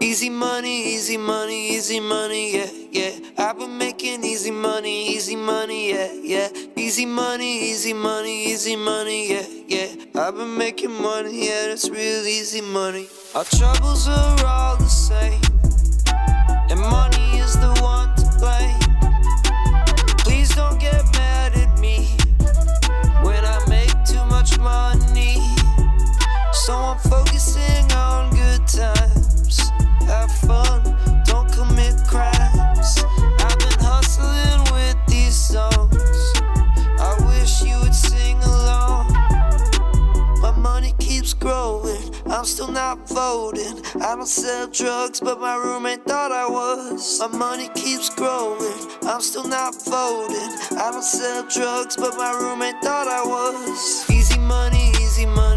Easy money, easy money, yeah, yeah. I've been making easy money, yeah, yeah. Easy money, yeah, yeah. I've been making money, yeah, that's real easy money. Our troubles are all the same, and money is the one to blame. Please don't get mad at me when I make too much money. So I'm focusing on good times. Have fun, don't commit crimes. I've been hustling with these songs. I wish you would sing along. My money keeps growing, I'm still not voting. I don't sell drugs, but my roommate thought I was. My money keeps growing, I'm still not voting. I don't sell drugs, but my roommate thought I was. Easy money, easy money.